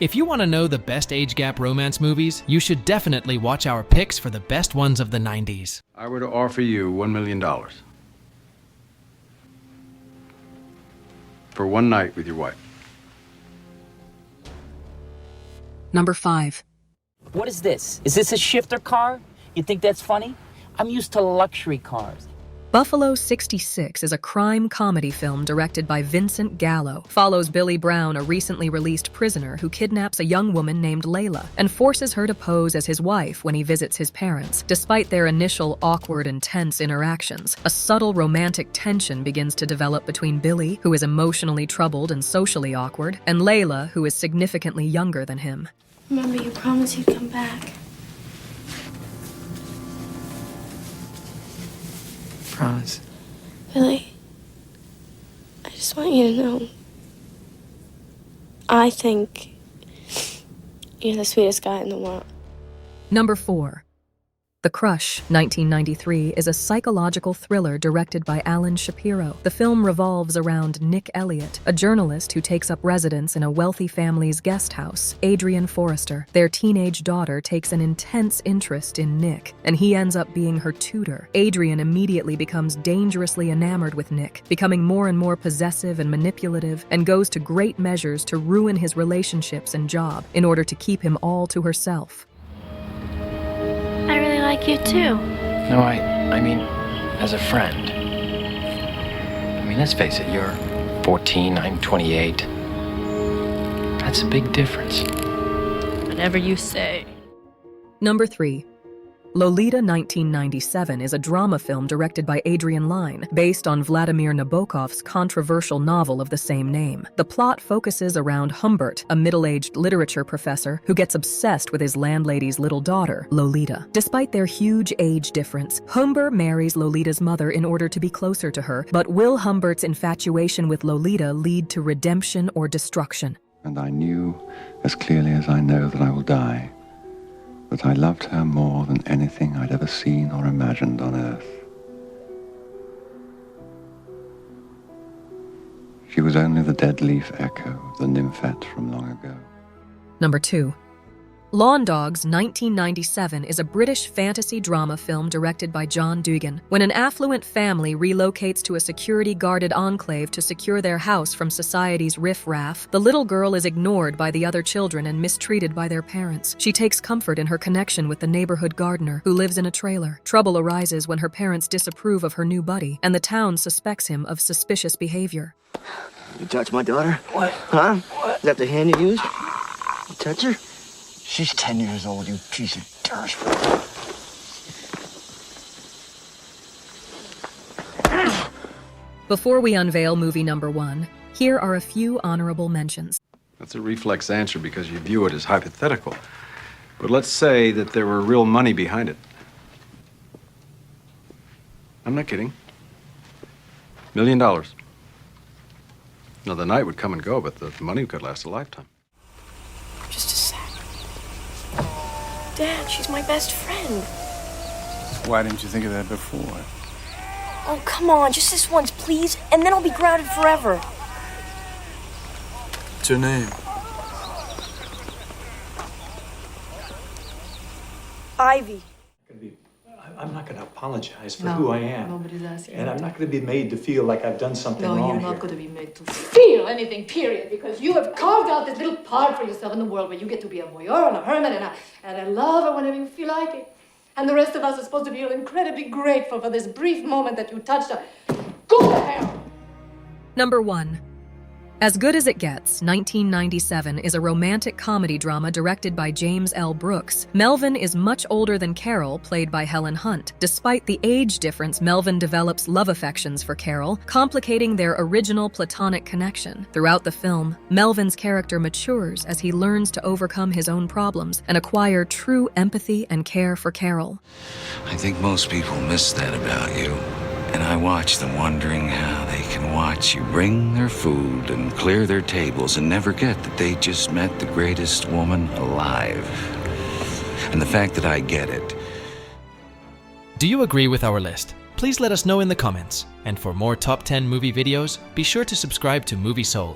If you want to know the best age gap romance movies, you should definitely watch our picks for the best ones of the 90s. I were to offer you $1 million for one night with your wife. Number 5. What is this? Is this a shifter car? You think that's funny? I'm used to luxury cars. Buffalo 66 is a crime comedy film directed by Vincent Gallo. Follows Billy Brown, a recently released prisoner who kidnaps a young woman named Layla and forces her to pose as his wife when he visits his parents. Despite their initial awkward and tense interactions, a subtle romantic tension begins to develop between Billy, who is emotionally troubled and socially awkward, and Layla, who is significantly younger than him. Remember, you promised you'd come back. Promise. Billy, I just want you to know, I think you're the sweetest guy in the world. Number 4. The Crush, 1993, is a psychological thriller directed by Alan Shapiro. The film revolves around Nick Elliott, a journalist who takes up residence in a wealthy family's guest house, Adrian Forrester. Their teenage daughter takes an intense interest in Nick, and he ends up being her tutor. Adrian immediately becomes dangerously enamored with Nick, becoming more and more possessive and manipulative, and goes to great measures to ruin his relationships and job in order to keep him all to herself. I really like you too. No, I mean, as a friend. I mean, let's face it, you're 14, I'm 28. That's a big difference. Whatever you say. Number 3. Lolita 1997 is a drama film directed by Adrian Lyne, based on Vladimir Nabokov's controversial novel of the same name. The plot focuses around Humbert, a middle-aged literature professor who gets obsessed with his landlady's little daughter, Lolita. Despite their huge age difference, Humbert marries Lolita's mother in order to be closer to her, but will Humbert's infatuation with Lolita lead to redemption or destruction? And I knew, as clearly as I know that I will die, that I loved her more than anything I'd ever seen or imagined on earth. She was only the dead leaf echo of the nymphette from long ago. Number 2. Lawn Dogs 1997 is a British fantasy drama film directed by John Dugan. When an affluent family relocates to a security-guarded enclave to secure their house from society's riff-raff, the little girl is ignored by the other children and mistreated by their parents. She takes comfort in her connection with the neighborhood gardener, who lives in a trailer. Trouble arises when her parents disapprove of her new buddy, and the town suspects him of suspicious behavior. You touch my daughter? What? Huh? What? Is that the hand you use? You touch her? She's 10 years old, you piece of dirt. Before we unveil movie number 1, here are a few honorable mentions. That's a reflex answer because you view it as hypothetical. But let's say that there were real money behind it. I'm not kidding. $1 million. Now, the night would come and go, but the money could last a lifetime. Just a sec. Dad, she's my best friend. Why didn't you think of that before? Oh, come on, just this once, please, and then I'll be grounded forever. What's her name? Ivy. I'm not going to apologize for who I am. Nobody's asking. And I'm not going to be made to feel like I've done something wrong you're here. not going to be made to feel anything, period, because you have carved out this little part for yourself in the world where you get to be a voyeur and a hermit and a lover whenever you feel like it. And the rest of us are supposed to feel incredibly grateful for this brief moment that you touched us. Go to hell! Number 1. As Good as It Gets, 1997, is a romantic comedy drama directed by James L. Brooks. Melvin is much older than Carol, played by Helen Hunt. Despite the age difference, Melvin develops love affections for Carol, complicating their original platonic connection. Throughout the film, Melvin's character matures as he learns to overcome his own problems and acquire true empathy and care for Carol. I think most people miss that about you. And I watch them wondering how they can watch you bring their food and clear their tables and never get that they just met the greatest woman alive. And the fact that I get it. Do you agree with our list? Please let us know in the comments. And for more top 10 movie videos, be sure to subscribe to Movie Soul.